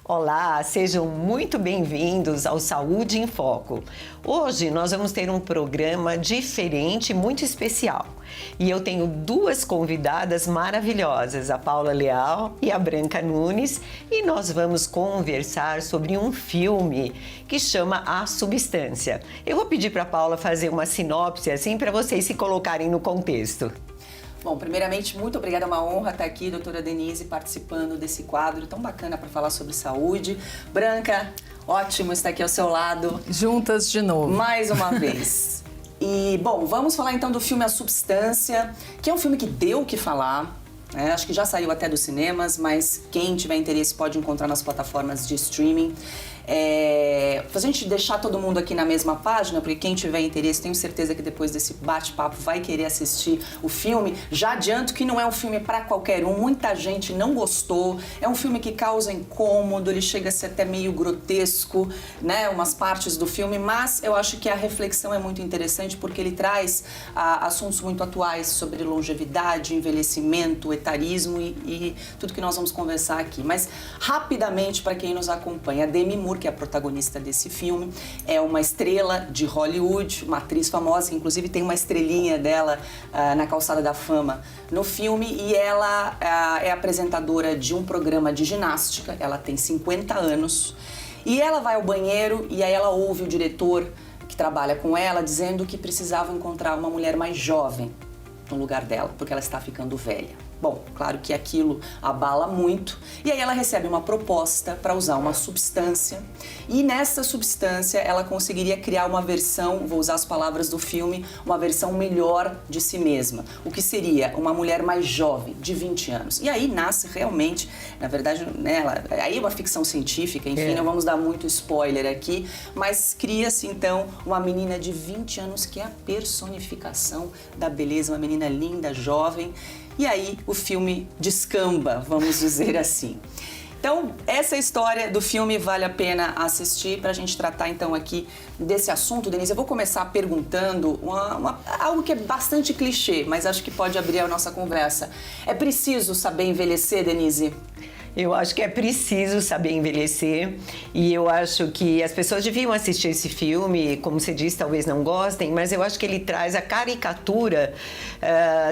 Olá, sejam muito bem-vindos ao Saúde em Foco. Hoje nós vamos ter um programa diferente e muito especial. E eu tenho duas convidadas maravilhosas, a Paula Leal e a Branca Nunes, e nós vamos conversar sobre um filme que chama A Substância. Eu vou pedir para a Paula fazer uma sinopse assim para vocês se colocarem no contexto. Bom, primeiramente, muito obrigada, é uma honra estar aqui, doutora Denise, participando desse quadro tão bacana para falar sobre saúde. Branca, ótimo estar aqui ao seu lado. Juntas de novo. Mais uma vez. E, bom, vamos falar então do filme A Substância, que é um filme que deu o que falar. Acho que já saiu até dos cinemas, mas quem tiver interesse pode encontrar nas plataformas de streaming. Pra gente deixar todo mundo aqui na mesma página, porque quem tiver interesse, tenho certeza que depois desse bate-papo vai querer assistir o filme. Já adianto que não é um filme para qualquer um, muita gente não gostou. É um filme que causa incômodo, ele chega a ser até meio grotesco, né, umas partes do filme, mas eu acho que a reflexão é muito interessante porque ele traz assuntos muito atuais sobre longevidade, envelhecimento, etarismo e tudo que nós vamos conversar aqui. Mas, rapidamente, para quem nos acompanha, a Demi Moore, que é a protagonista desse filme, é uma estrela de Hollywood, uma atriz famosa, que inclusive tem uma estrelinha dela na Calçada da Fama no filme, e ela é apresentadora de um programa de ginástica, ela tem 50 anos, e ela vai ao banheiro e aí ela ouve o diretor que trabalha com ela dizendo que precisava encontrar uma mulher mais jovem no lugar dela, porque ela está ficando velha. Bom, claro que aquilo abala muito, e aí ela recebe uma proposta para usar uma substância, e nessa substância ela conseguiria criar uma versão, vou usar as palavras do filme, uma versão melhor de si mesma, o que seria uma mulher mais jovem, de 20 anos. E aí nasce realmente, na verdade, né, aí é uma ficção científica, enfim, não vamos dar muito spoiler aqui, mas cria-se então uma menina de 20 anos que é a personificação da beleza, uma menina linda, jovem. E aí o filme descamba, vamos dizer assim. Então, essa história do filme vale a pena assistir para a gente tratar então aqui desse assunto. Denise, eu vou começar perguntando algo que é bastante clichê, mas acho que pode abrir a nossa conversa. É preciso saber envelhecer, Denise? Eu acho que é preciso saber envelhecer e eu acho que as pessoas deviam assistir esse filme, como você disse, talvez não gostem, mas eu acho que ele traz a caricatura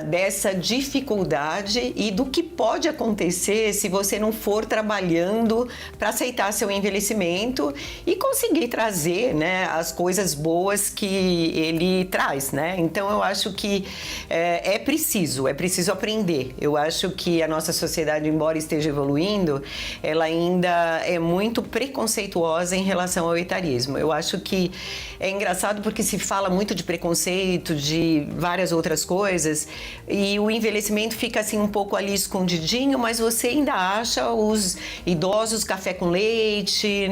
dessa dificuldade e do que pode acontecer se você não for trabalhando para aceitar seu envelhecimento e conseguir trazer, né, as coisas boas que ele traz, né? Então eu acho que é preciso aprender. Eu acho que a nossa sociedade, embora esteja evoluindo, ela ainda é muito preconceituosa em relação ao etarismo. Eu acho que é engraçado porque se fala muito de preconceito, de várias outras coisas, e o envelhecimento fica assim um pouco ali escondidinho, mas você ainda acha os idosos café com leite,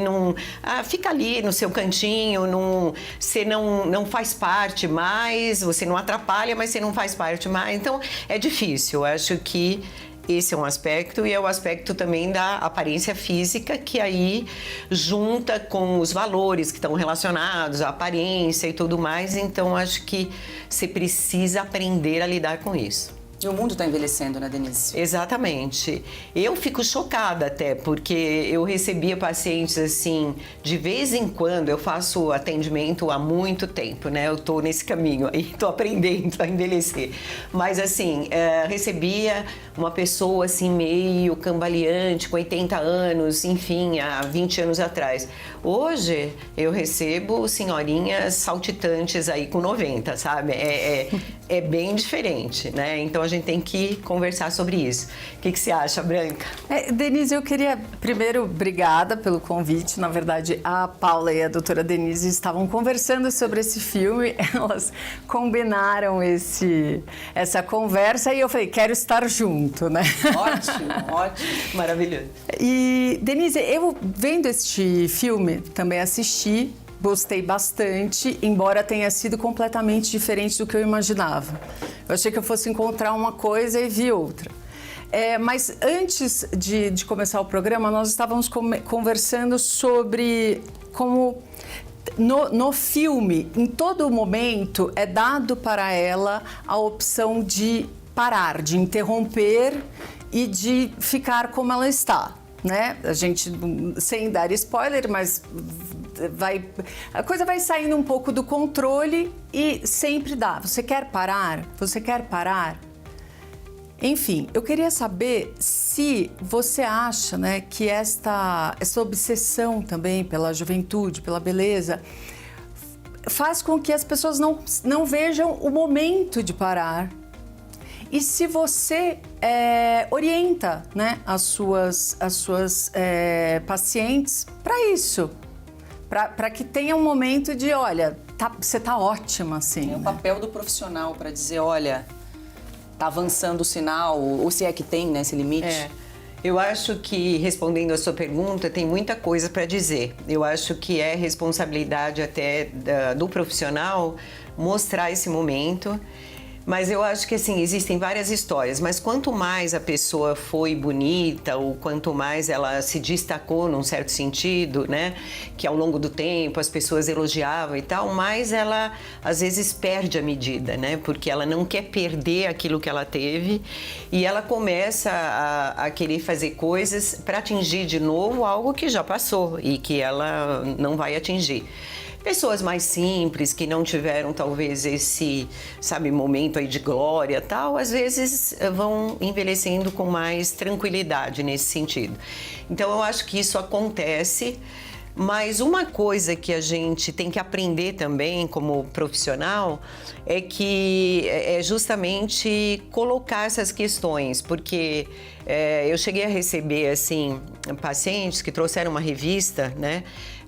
fica ali no seu cantinho, você não faz parte mais, você não atrapalha, mas você não faz parte mais. Então é difícil. Eu acho que esse é um aspecto, e é o aspecto também da aparência física, que aí junta com os valores que estão relacionados à aparência e tudo mais. Então, acho que você precisa aprender a lidar com isso. E o mundo está envelhecendo, né, Denise? Exatamente. Eu fico chocada até, porque eu recebia pacientes assim, de vez em quando, eu faço atendimento há muito tempo, né? Eu tô nesse caminho aí, tô aprendendo a envelhecer. Mas assim, recebia uma pessoa assim, meio cambaleante, com 80 anos, enfim, há 20 anos atrás. Hoje, eu recebo senhorinhas saltitantes aí com 90, sabe? É bem diferente, né? Então, a gente tem que conversar sobre isso. O que você acha, Branca? Denise, eu queria, primeiro, obrigada pelo convite. Na verdade, a Paula e a doutora Denise estavam conversando sobre esse filme. Elas combinaram essa conversa e eu falei, quero estar junto, né? Ótimo, ótimo. Maravilhoso. E, Denise, eu vendo este filme, também assisti, gostei bastante, embora tenha sido completamente diferente do que eu imaginava. Eu achei que eu fosse encontrar uma coisa e vi outra. Mas antes de começar o programa, nós estávamos conversando sobre como no filme, em todo momento, é dado para ela a opção de parar, de interromper e de ficar como ela está. né? A gente, sem dar spoiler, mas a coisa vai saindo um pouco do controle e sempre dá. Você quer parar? Você quer parar? Enfim, eu queria saber se você acha, né, que essa obsessão também pela juventude, pela beleza, faz com que as pessoas não vejam o momento de parar. E se você orienta, né, as suas pacientes para isso, para que tenha um momento de, olha, você tá ótima, assim. É o papel do profissional para dizer, olha, tá avançando o sinal, ou se é que tem, né, esse limite. Eu acho que, respondendo a sua pergunta, tem muita coisa para dizer. Eu acho que é responsabilidade até do profissional mostrar esse momento. Mas eu acho que, assim, existem várias histórias. Mas quanto mais a pessoa foi bonita, ou quanto mais ela se destacou num certo sentido, né? Que ao longo do tempo as pessoas elogiavam e tal, mais ela, às vezes, perde a medida, né? Porque ela não quer perder aquilo que ela teve e ela começa a querer fazer coisas para atingir de novo algo que já passou e que ela não vai atingir. Pessoas mais simples, que não tiveram talvez esse, sabe, momento aí de glória e tal, às vezes vão envelhecendo com mais tranquilidade nesse sentido. Então eu acho que isso acontece, mas uma coisa que a gente tem que aprender também como profissional é que é justamente colocar essas questões, porque eu cheguei a receber, assim, pacientes que trouxeram uma revista, né,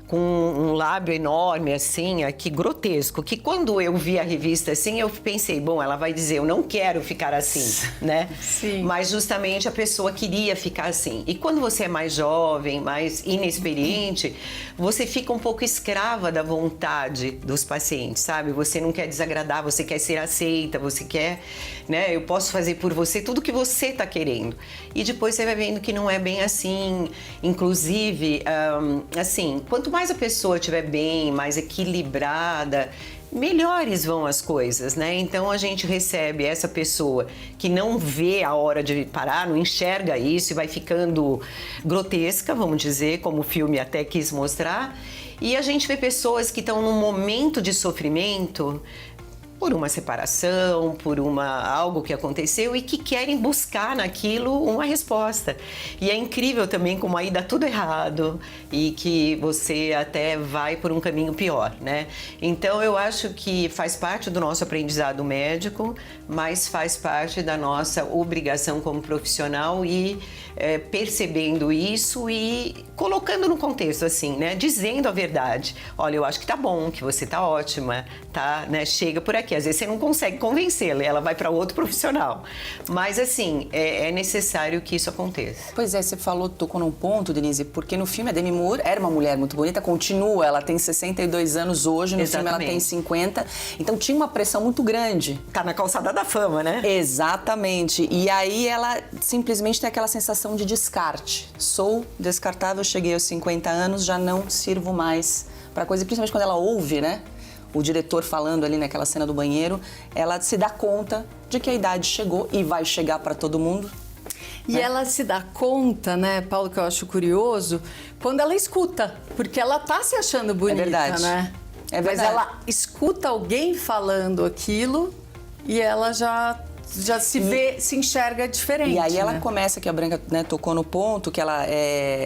com um lábio enorme, assim, aqui, grotesco, que quando eu vi a revista assim, eu pensei, bom, ela vai dizer, eu não quero ficar assim, né? Sim. Mas justamente a pessoa queria ficar assim. E quando você é mais jovem, mais inexperiente, você fica um pouco escrava da vontade dos pacientes, sabe? Você não quer desagradar, você quer ser aceita, você quer, né? Eu posso fazer por você tudo que você tá querendo. E depois você vai vendo que não é bem assim. Inclusive, assim, quanto mais a pessoa estiver bem, mais equilibrada, melhores vão as coisas, né? Então a gente recebe essa pessoa que não vê a hora de parar, não enxerga isso e vai ficando grotesca, vamos dizer, como o filme até quis mostrar. E a gente vê pessoas que estão num momento de sofrimento por uma separação, por algo que aconteceu e que querem buscar naquilo uma resposta. E é incrível também como aí dá tudo errado e que você até vai por um caminho pior, né? Então eu acho que faz parte do nosso aprendizado médico, mas faz parte da nossa obrigação como profissional e percebendo isso e colocando no contexto, assim, né? Dizendo a verdade. Olha, eu acho que tá bom, que você tá ótima, tá, né? Chega por aqui. Às vezes você não consegue convencê-la, ela vai para outro profissional. Mas, assim, é necessário que isso aconteça. Pois é, você tocou num ponto, Denise, porque no filme a Demi Moore era uma mulher muito bonita, continua, ela tem 62 anos hoje, no Exatamente. filme ela tem 50, então tinha uma pressão muito grande. Tá na calçada da fama, né? Exatamente, e aí ela simplesmente tem aquela sensação de descarte. Sou descartável, cheguei aos 50 anos, já não sirvo mais para coisa, principalmente quando ela ouve, né? O diretor falando ali naquela cena do banheiro, ela se dá conta de que a idade chegou e vai chegar para todo mundo. E ela se dá conta, né, Paulo, que eu acho curioso, quando ela escuta, porque ela tá se achando bonita, verdade. né? É Mas verdade. ela escuta alguém falando aquilo e ela já se vê, se enxerga diferente. E aí ela né? começa, que a Branca, né, tocou no ponto, que ela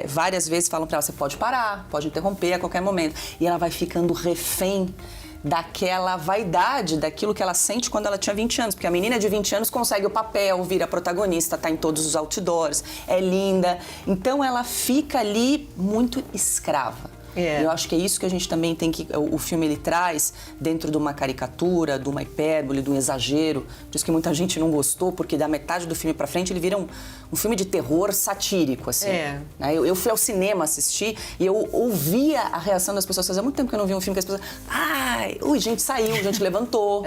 várias vezes falam para ela, você pode parar, pode interromper a qualquer momento. E ela vai ficando refém daquela vaidade, daquilo que ela sente quando ela tinha 20 anos. Porque a menina de 20 anos consegue o papel, vira protagonista, tá em todos os outdoors, é linda. Então ela fica ali muito escrava. Eu acho que é isso que a gente também tem que... O filme, ele traz dentro de uma caricatura, de uma hipérbole, de um exagero. Diz que muita gente não gostou, porque da metade do filme pra frente ele vira um filme de terror satírico, assim. Né? Eu fui ao cinema assistir e eu ouvia a reação das pessoas. Fazia muito tempo que eu não via um filme que as pessoas... Ai, gente saiu, gente levantou.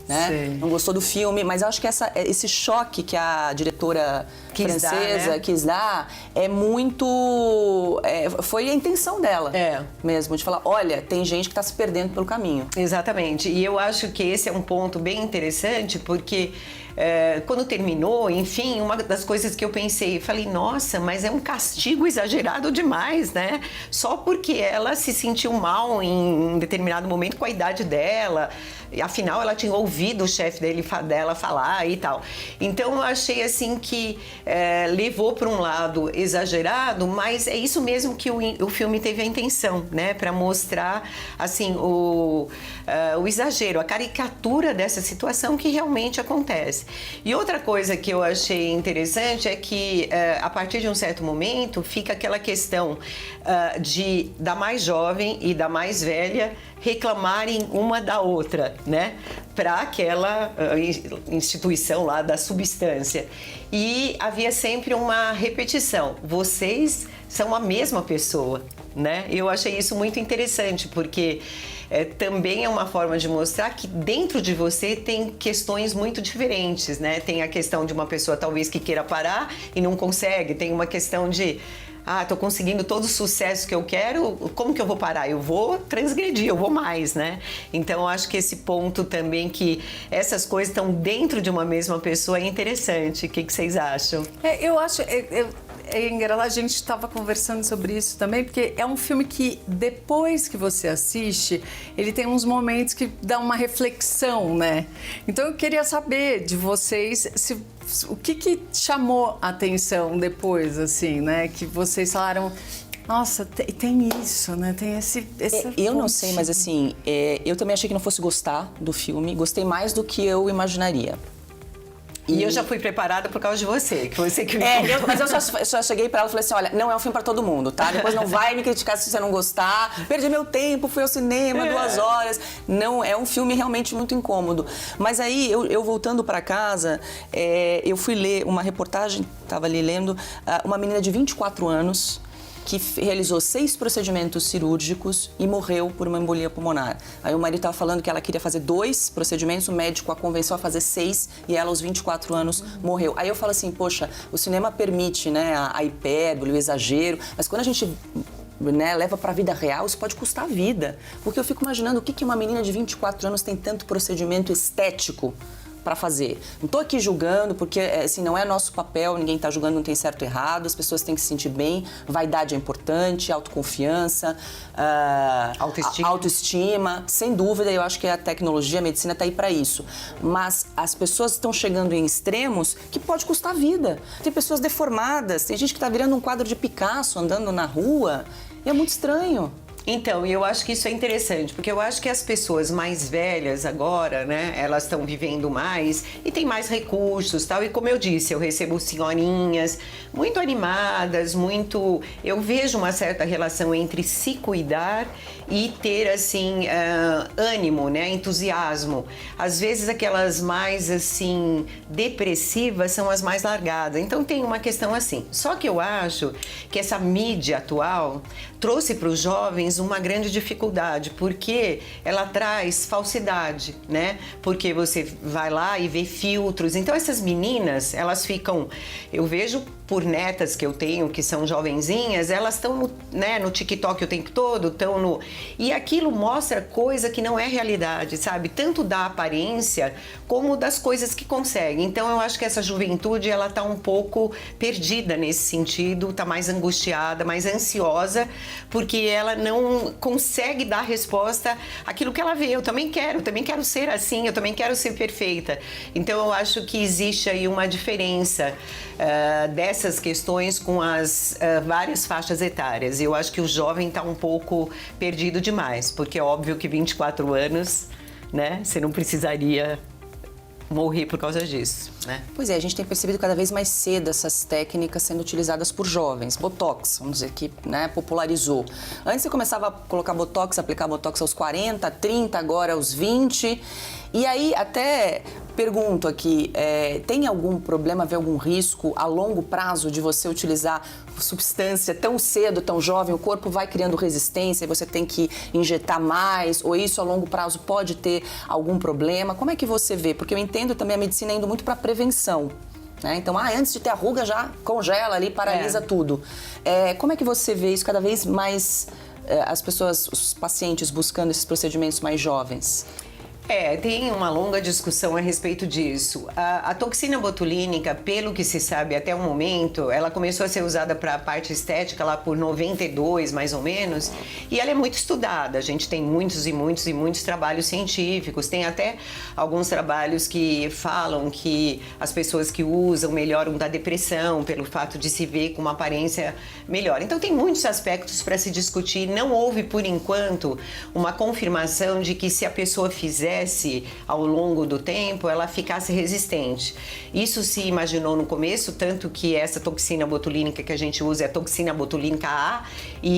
Né? Não gostou do filme, mas eu acho que esse choque que a diretora francesa quis dar é muito... foi a intenção dela mesmo, de falar, olha, tem gente que está se perdendo pelo caminho. Exatamente, e eu acho que esse é um ponto bem interessante, porque quando terminou, enfim, uma das coisas que eu pensei, falei, nossa, mas é um castigo exagerado demais, né? Só porque ela se sentiu mal em um determinado momento com a idade dela, e afinal ela tinha ouvido o chefe dela falar e tal. Então eu achei assim que levou para um lado exagerado, mas é isso mesmo que o filme teve a intenção, né? Para mostrar assim o exagero, a caricatura dessa situação que realmente acontece. E outra coisa que eu achei interessante é que a partir de um certo momento fica aquela questão da mais jovem e da mais velha reclamarem uma da outra, né? Para aquela instituição lá da substância. E havia sempre uma repetição: vocês são a mesma pessoa, né? Eu achei isso muito interessante, porque também é uma forma de mostrar que dentro de você tem questões muito diferentes, né? Tem a questão de uma pessoa talvez que queira parar e não consegue, tem uma questão de tô conseguindo todo o sucesso que eu quero, como que eu vou parar? Eu vou transgredir, eu vou mais, né? Então, eu acho que esse ponto também, que essas coisas estão dentro de uma mesma pessoa, é interessante. O que vocês acham? Eu acho... a gente estava conversando sobre isso também, porque é um filme que, depois que você assiste, ele tem uns momentos que dá uma reflexão, né? Então, eu queria saber de vocês o que chamou a atenção depois, assim, né? Que vocês falaram, nossa, tem isso, né? Tem eu não sei, mas assim, eu também achei que não fosse gostar do filme. Gostei mais do que eu imaginaria. E eu já fui preparada por causa de você, que você que me mas eu só cheguei pra ela e falei assim, olha, não é um filme pra todo mundo, tá? Depois não vai me criticar se você não gostar. Perdi meu tempo, fui ao cinema, 2 horas. Não, é um filme realmente muito incômodo. Mas aí, eu voltando pra casa, eu fui ler uma reportagem, tava ali lendo, uma menina de 24 anos, que realizou 6 procedimentos cirúrgicos e morreu por uma embolia pulmonar. Aí o marido estava falando que ela queria fazer 2 procedimentos, o médico a convenceu a fazer 6 e ela, aos 24 anos, morreu. Aí eu falo assim, poxa, o cinema permite, né, a hipérbole, o exagero, mas quando a gente leva para a vida real, isso pode custar a vida. Porque eu fico imaginando o que uma menina de 24 anos tem tanto procedimento estético para fazer. Não estou aqui julgando, porque assim, não é nosso papel, ninguém está julgando, não tem certo ou errado, as pessoas têm que se sentir bem, vaidade é importante, autoconfiança, autoestima, sem dúvida, eu acho que a tecnologia, a medicina está aí para isso. Mas as pessoas estão chegando em extremos que pode custar a vida. Tem pessoas deformadas, tem gente que está virando um quadro de Picasso andando na rua, e é muito estranho. Então, eu acho que isso é interessante, porque eu acho que as pessoas mais velhas agora, né, elas estão vivendo mais e tem mais recursos, tal. E como eu disse, eu recebo senhorinhas muito animadas, eu vejo uma certa relação entre se cuidar e ter, assim, ânimo, né, entusiasmo. Às vezes, aquelas mais, assim, depressivas são as mais largadas. Então, tem uma questão assim. Só que eu acho que essa mídia atual trouxe para os jovens uma grande dificuldade, porque ela traz falsidade, né? Porque você vai lá e vê filtros. Então, essas meninas, elas ficam... Eu vejo por netas que eu tenho, que são jovenzinhas, elas estão no TikTok o tempo todo, e aquilo mostra coisa que não é realidade, sabe? Tanto da aparência, como das coisas que conseguem. Então, eu acho que essa juventude, ela tá um pouco perdida nesse sentido, tá mais angustiada, mais ansiosa, porque ela não consegue dar resposta àquilo que ela vê. Eu também quero ser assim, eu também quero ser perfeita. Então, eu acho que existe aí uma diferença dessas questões com as várias faixas etárias. Eu acho que o jovem está um pouco perdido demais, porque é óbvio que 24 anos, né, você não precisaria morrer por causa disso, né? Pois é, a gente tem percebido cada vez mais cedo essas técnicas sendo utilizadas por jovens. Botox, vamos dizer que, né, popularizou. Antes você começava a colocar Botox, aplicar Botox aos 40, 30, agora aos 20. E aí, até pergunto aqui, tem algum problema, vê algum risco a longo prazo de você utilizar substância tão cedo, tão jovem? O corpo vai criando resistência e você tem que injetar mais? Ou isso a longo prazo pode ter algum problema? Como é que você vê? Porque eu entendo também a medicina indo muito para prevenção, né? Então, antes de ter a ruga já congela ali, paralisa tudo. Como é que você vê isso cada vez mais, as pessoas, os pacientes buscando esses procedimentos mais jovens? Tem uma longa discussão a respeito disso. A toxina botulínica, pelo que se sabe até o momento, ela começou a ser usada para a parte estética lá por 92, mais ou menos, e ela é muito estudada. A gente tem muitos e muitos e muitos trabalhos científicos. Tem até alguns trabalhos que falam que as pessoas que usam melhoram da depressão pelo fato de se ver com uma aparência melhor. Então tem muitos aspectos para se discutir. Não houve, por enquanto, uma confirmação de que se a pessoa fizesse ao longo do tempo, ela ficasse resistente. Isso se imaginou no começo, tanto que essa toxina botulínica que a gente usa é a toxina botulínica A,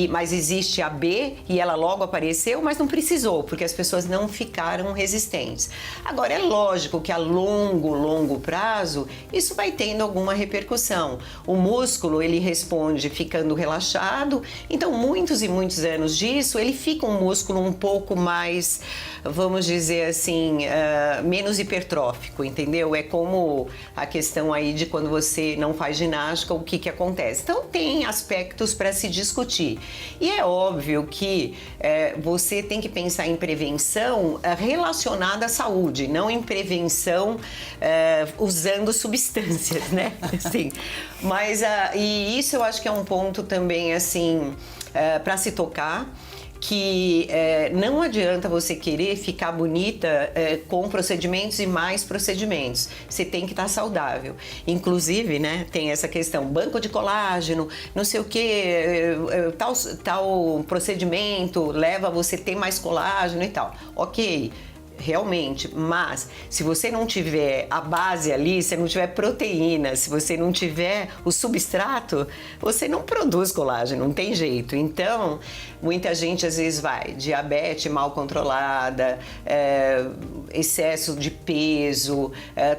mas existe a B e ela logo apareceu, mas não precisou, porque as pessoas não ficaram resistentes. Agora, é lógico que a longo prazo, isso vai tendo alguma repercussão. O músculo, ele responde ficando relaxado, então muitos e muitos anos disso, ele fica um músculo um pouco mais, vamos dizer assim, menos hipertrófico, entendeu? É como a questão aí de quando você não faz ginástica, o que acontece. Então tem aspectos para se discutir. E é óbvio que você tem que pensar em prevenção relacionada à saúde, não em prevenção usando substâncias, né? Assim, mas e isso eu acho que é um ponto também, assim, para se tocar, que não adianta você querer ficar bonita com procedimentos e mais procedimentos. Você tem que estar saudável. Inclusive, né, tem essa questão, banco de colágeno, não sei o que, tal procedimento leva a você ter mais colágeno e tal. Ok, realmente, mas se você não tiver a base ali, se não tiver proteína, se você não tiver o substrato, você não produz colágeno, não tem jeito. Então, muita gente às vezes vai, diabetes mal controlada, excesso de peso,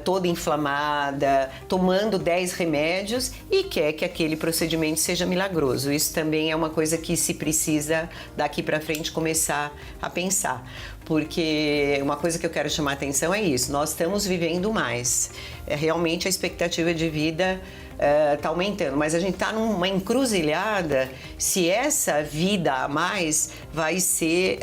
toda inflamada, tomando 10 remédios e quer que aquele procedimento seja milagroso. Isso também é uma coisa que se precisa daqui para frente começar a pensar. Porque uma coisa que eu quero chamar a atenção é isso, nós estamos vivendo mais. Realmente a expectativa de vida está aumentando, mas a gente está numa encruzilhada se essa vida a mais vai ser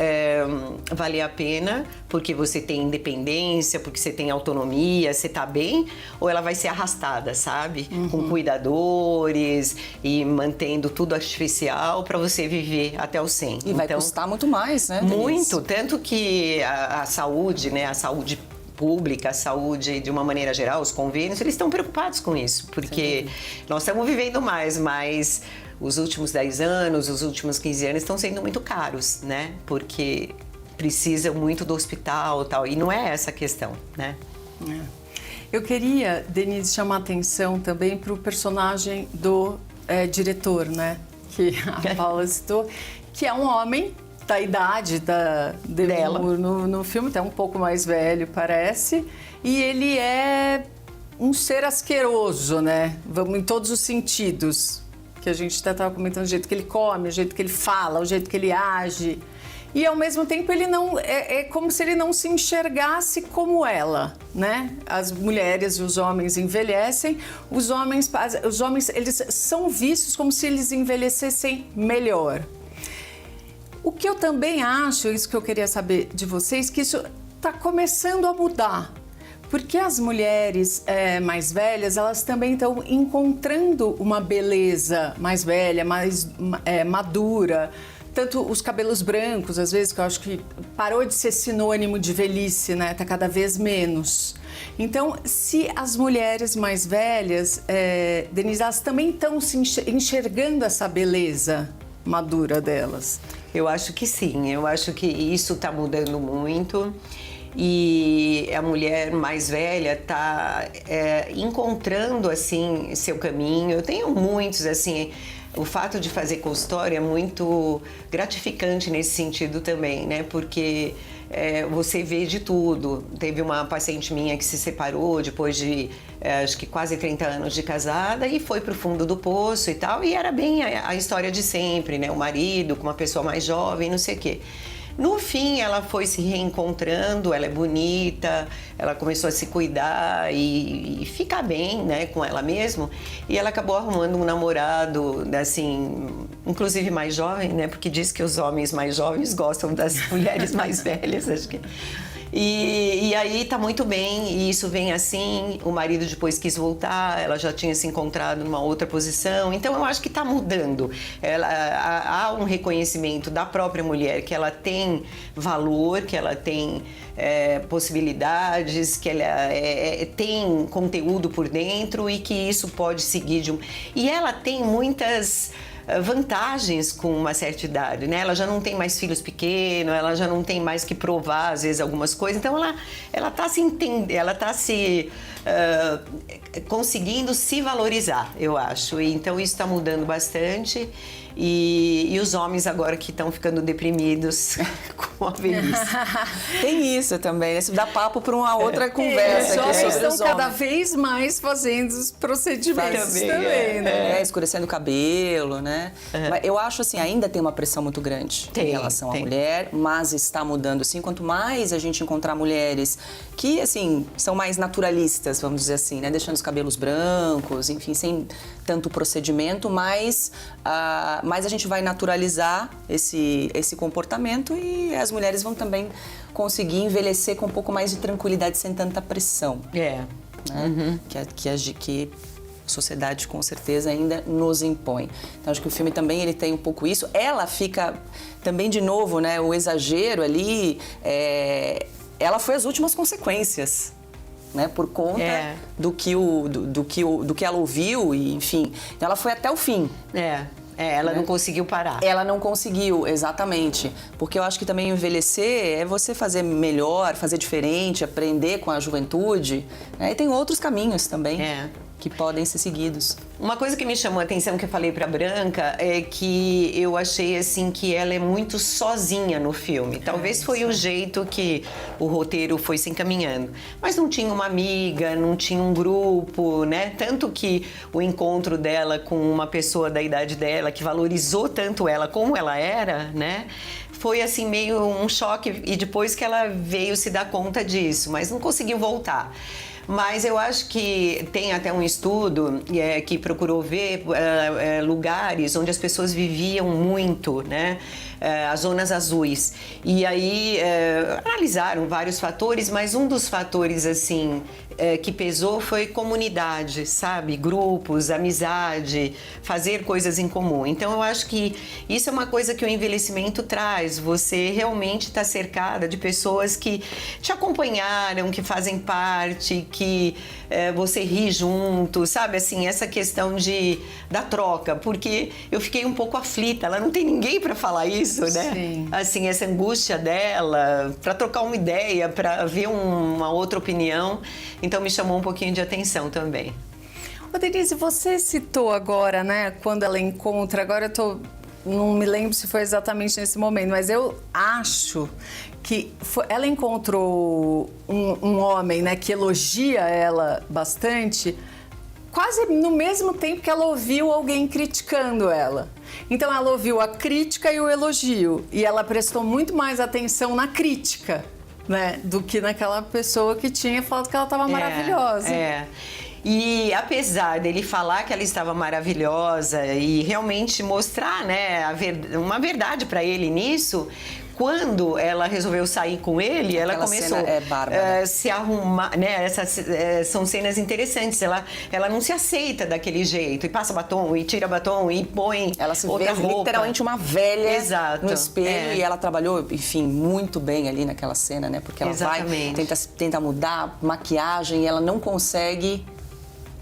valer a pena porque você tem independência, porque você tem autonomia, você está bem, ou ela vai ser arrastada, sabe? Com cuidadores e mantendo tudo artificial para você viver até os 100. E vai custar muito mais, né, Denise? Muito, tanto que a saúde, né, a saúde pública, a saúde de uma maneira geral, os convênios, eles estão preocupados com isso, porque nós estamos vivendo mais, mas os últimos 10 anos, os últimos 15 anos estão sendo muito caros, né? Porque precisam muito do hospital e tal, e não é essa a questão, né? Eu queria, Denise, chamar a atenção também para o personagem do diretor, né? Que a Paula citou, que é um homem da idade dela no filme, até um pouco mais velho, parece, e ele é um ser asqueroso, né? Vamos em todos os sentidos, que a gente até estava comentando, o jeito que ele come, o jeito que ele fala, o jeito que ele age, e ao mesmo tempo ele não é como se ele não se enxergasse como ela, né? As mulheres e os homens envelhecem, os homens eles são vistos como se eles envelhecessem melhor. O que eu também acho, isso que eu queria saber de vocês, que isso está começando a mudar. Porque as mulheres mais velhas, elas também estão encontrando uma beleza mais velha, mais madura. Tanto os cabelos brancos, às vezes, que eu acho que parou de ser sinônimo de velhice, né? Tá cada vez menos. Então, se as mulheres mais velhas, Denise, elas também estão se enxergando essa beleza madura delas. Eu acho que sim, eu acho que isso está mudando muito e a mulher mais velha está encontrando, assim, seu caminho. Eu tenho muitos, assim, o fato de fazer consultório é muito gratificante nesse sentido também, né? Porque você vê de tudo. Teve uma paciente minha que se separou depois de acho que quase 30 anos de casada e foi pro fundo do poço e tal, e era bem a história de sempre, né? O marido com uma pessoa mais jovem, não sei o quê. No fim, ela foi se reencontrando, ela é bonita, ela começou a se cuidar e ficar bem, né, com ela mesma. E ela acabou arrumando um namorado, assim, inclusive mais jovem, né, porque diz que os homens mais jovens gostam das mulheres mais velhas, acho que. E aí tá muito bem, e isso vem assim. O marido depois quis voltar, ela já tinha se encontrado numa outra posição. Então eu acho que tá mudando. Há um reconhecimento da própria mulher que ela tem valor, que ela tem possibilidades, que ela tem conteúdo por dentro e que isso pode seguir de um... E ela tem muitas vantagens com uma certa idade, né? Ela já não tem mais filhos pequenos, ela já não tem mais que provar, às vezes, algumas coisas. Então, ela tá se entendendo, ela tá se conseguindo se valorizar, eu acho. E, então, isso está mudando bastante. E os homens agora que estão ficando deprimidos com a velhice. Tem isso também, isso dá papo para uma outra conversa. Os homens sobre estão os cada homens. vez mais fazendo os procedimentos também, né? Escurecendo o cabelo, né? Mas eu acho assim, ainda tem uma pressão muito grande em relação à mulher, mas está mudando assim. Quanto mais a gente encontrar mulheres que, assim, são mais naturalistas, vamos dizer assim, né? Deixando os cabelos brancos, enfim, sem tanto procedimento, mais a gente vai naturalizar esse comportamento e as mulheres vão também conseguir envelhecer com um pouco mais de tranquilidade, sem tanta pressão. Né? Que a sociedade, com certeza, ainda nos impõe. Então, acho que o filme também ele tem um pouco isso. Ela fica também, de novo, né, o exagero ali, ela foi as últimas consequências. Né, por conta do que ela ouviu, e enfim. Então ela foi até o fim. Ela não conseguiu parar. Ela não conseguiu, exatamente. Porque eu acho que também envelhecer é você fazer melhor, fazer diferente, aprender com a juventude. Né? E tem outros caminhos também que podem ser seguidos. Uma coisa que me chamou a atenção, que eu falei pra Branca, é que eu achei assim que ela é muito sozinha no filme. Talvez foi o jeito que o roteiro foi se encaminhando. Mas não tinha uma amiga, não tinha um grupo, né? Tanto que o encontro dela com uma pessoa da idade dela, que valorizou tanto ela como ela era, né? Foi assim meio um choque, e depois que ela veio se dar conta disso, mas não conseguiu voltar. Mas eu acho que tem até um estudo que procurou ver lugares onde as pessoas viviam muito, né? As zonas azuis. E aí analisaram vários fatores, mas um dos fatores assim que pesou foi comunidade, sabe? Grupos, amizade, fazer coisas em comum. Então eu acho que isso é uma coisa que o envelhecimento traz. Você realmente está cercada de pessoas que te acompanharam, que fazem parte, que você ri junto, sabe? Assim, essa questão da troca, porque eu fiquei um pouco aflita. Ela não tem ninguém para falar isso, né? Sim. Assim, essa angústia dela, para trocar uma ideia, para ver uma outra opinião. Então me chamou um pouquinho de atenção também. Ô, Denise, você citou agora, né, quando ela encontra, agora não me lembro se foi exatamente nesse momento, mas eu acho que ela encontrou um homem, né, que elogia ela bastante, quase no mesmo tempo que ela ouviu alguém criticando ela. Então ela ouviu a crítica e o elogio, e ela prestou muito mais atenção na crítica, né, do que naquela pessoa que tinha falado que ela estava maravilhosa. E apesar dele falar que ela estava maravilhosa e realmente mostrar, né, uma verdade para ele nisso, quando ela resolveu sair com ele, ela começou a se arrumar, né? São cenas interessantes. Ela não se aceita daquele jeito, e passa batom, e tira batom, e põe ela se outra vê roupa. Literalmente uma velha no espelho. E ela trabalhou, enfim, muito bem ali naquela cena, né? Porque ela tenta mudar maquiagem e ela não consegue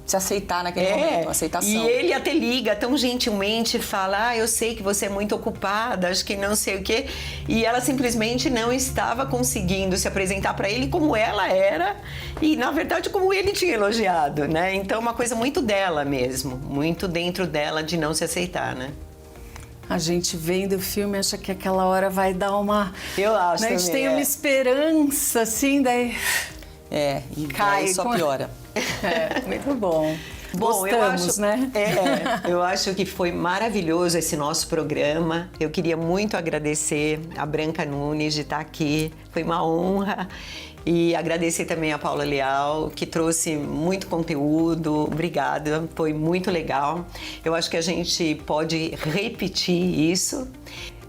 se aceitar naquele momento, aceitação. E ele até liga tão gentilmente, fala, eu sei que você é muito ocupada, acho que não sei o quê. E ela simplesmente não estava conseguindo se apresentar para ele como ela era e, na verdade, como ele tinha elogiado, né? Então, uma coisa muito dela mesmo, muito dentro dela de não se aceitar, né? A gente vendo o filme acha que aquela hora vai dar uma... Eu acho, né? A gente tem uma esperança, assim, daí... e cai, aí só piora. Muito bom. Bom, Gostamos, né? Eu acho que foi maravilhoso esse nosso programa. Eu queria muito agradecer a Branca Nunes de estar aqui. Foi uma honra. E agradecer também a Paula Leal, que trouxe muito conteúdo. Obrigada, foi muito legal. Eu acho que a gente pode repetir isso.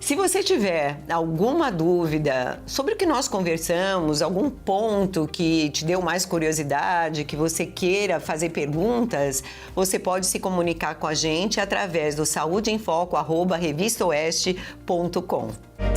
Se você tiver alguma dúvida sobre o que nós conversamos, algum ponto que te deu mais curiosidade, que você queira fazer perguntas, você pode se comunicar com a gente através do saudeemfoco@revistaoeste.com.